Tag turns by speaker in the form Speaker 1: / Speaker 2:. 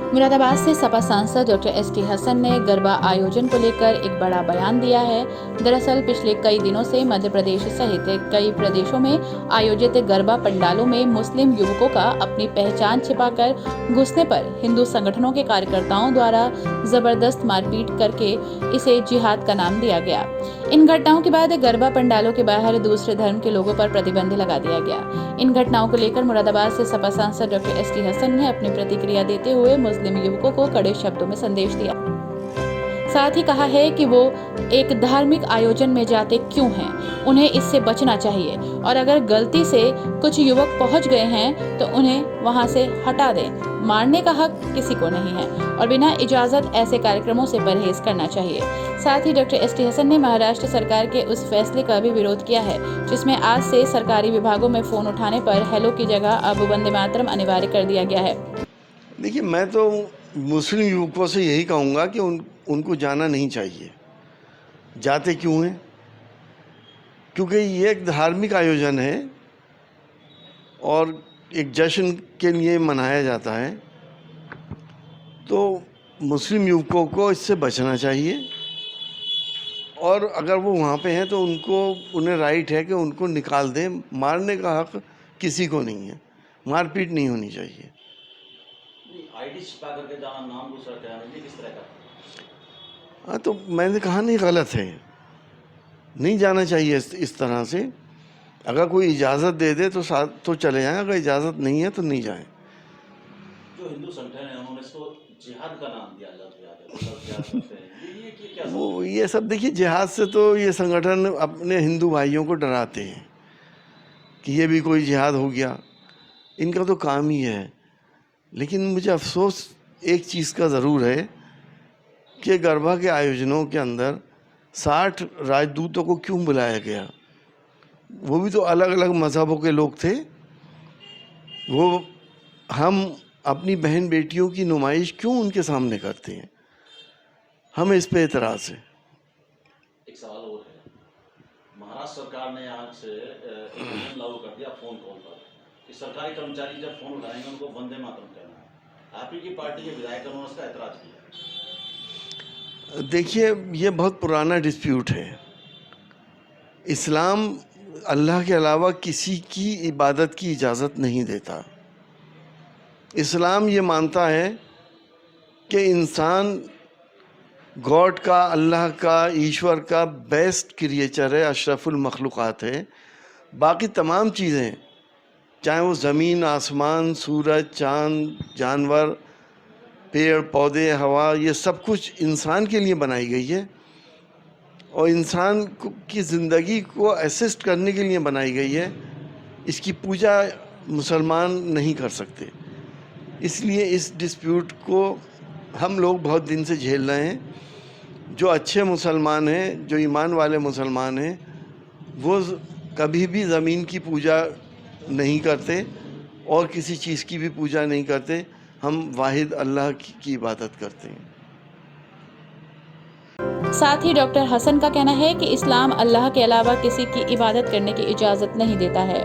Speaker 1: मुरादाबाद से सपा सांसद doctor ST Hasan ने गरबा आयोजन को लेकर एक बड़ा बयान दिया है। दरअसल पिछले कई दिनों से मध्य प्रदेश सहित कई प्रदेशों में आयोजित गरबा पंडालों में मुस्लिम युवकों का अपनी पहचान छिपाकर घुसने पर हिंदू संगठनों के कार्यकर्ताओं द्वारा जबरदस्त मारपीट करके इसे जिहाद का नाम दिया गया। इन घटनाओं के बाद गरबा पंडालों के बाहर दूसरे धर्म के लोगों पर प्रतिबंध लगा दिया गया। इन घटनाओं को लेकर मुरादाबाद से सपा सांसद डॉक्टर एसटी हसन ने अपनी प्रतिक्रिया देते हुए मुस्लिम युवकों को कड़े शब्दों में संदेश दिया। साथ ही कहा है कि वो एक धार्मिक आयोजन में जाते क्यों हैं, उन्हें इससे बचना चाहिए और अगर गलती से कुछ युवक पहुंच गए हैं तो उन्हें वहां से हटा दें। मारने का हक किसी को नहीं है और बिना इजाजत ऐसे कार्यक्रमों से परहेज करना चाहिए। साथ ही डॉक्टर एसटी हसन ने महाराष्ट्र सरकार के उस फैसले का भी विरोध किया है जिसमें आज से सरकारी विभागों में फोन उठाने पर हेलो की जगह अब वंदे मातरम अनिवार्य कर दिया गया है।
Speaker 2: देखिए, मैं तो मुस्लिम युवकों से यही कहूँगा कि उनको जाना नहीं चाहिए। जाते क्यों हैं? क्योंकि ये एक धार्मिक आयोजन है और एक जश्न के लिए मनाया जाता है, तो मुस्लिम युवकों को इससे बचना चाहिए और अगर वो वहाँ पे हैं तो उन्हें राइट है कि उनको निकाल दें। मारने का हक किसी को नहीं है, मारपीट नहीं होनी चाहिए।
Speaker 3: आईडी छिपा करके जाना, नाम दूसरा कहना, ये किस तरह का?
Speaker 2: हाँ, तो मैंने कहा नहीं, गलत है, नहीं जाना चाहिए इस तरह से। अगर कोई इजाज़त दे दे तो साथ तो चले जाएं, अगर इजाज़त नहीं है तो नहीं जाएं।
Speaker 3: जो हिंदू संगठन है उन्होंने इसको जिहाद का नाम दिया जाता है, ये क्या?
Speaker 2: वो ये सब देखिए, जिहाद से तो ये संगठन अपने हिंदू भाइयों को डराते हैं कि ये भी कोई जिहाद हो गया, इनका तो काम ही है। लेकिन मुझे अफसोस एक चीज़ का ज़रूर है कि गरबा के आयोजनों के अंदर 60 राजदूतों को क्यों बुलाया गया? वो भी तो अलग अलग मज़हबों के लोग थे। वो हम अपनी बहन बेटियों की नुमाइश क्यों उनके सामने करते हैं? हमें इस पे एतराज़ है।
Speaker 3: एक सवाल और है, महाराष्ट्र सरकार ने आज से एक नियम लागू कर दिया फोन कॉल पर कि सरकारी कर्मचारी जब फोन उठाएंगे उनको वंदे मातरम कहना है। आप ही की पार्टी के विधायकों ने उसका एतराज़ किया।
Speaker 2: देखिए, ये बहुत पुराना डिस्प्यूट है। इस्लाम अल्लाह के अलावा किसी की इबादत की इजाज़त नहीं देता। इस्लाम ये मानता है कि इंसान गॉड का, अल्लाह का, ईश्वर का बेस्ट क्रिएचर है, अशरफुल मखलूक़ात है। बाकी तमाम चीज़ें, चाहे वो ज़मीन, आसमान, सूरज, चाँद, जानवर, पेड़ पौधे, हवा, ये सब कुछ इंसान के लिए बनाई गई है और इंसान की ज़िंदगी को असिस्ट करने के लिए बनाई गई है। इसकी पूजा मुसलमान नहीं कर सकते। इसलिए इस डिस्प्यूट को हम लोग बहुत दिन से झेल रहे हैं। जो अच्छे मुसलमान हैं, जो ईमान वाले मुसलमान हैं, वो कभी भी ज़मीन की पूजा नहीं करते और किसी चीज़ की भी पूजा नहीं करते। हम वाहिद अल्लाह की इबादत करते हैं।
Speaker 1: साथ ही डॉक्टर हसन का कहना है कि इस्लाम अल्लाह के अलावा किसी की इबादत करने की इजाज़त नहीं देता है।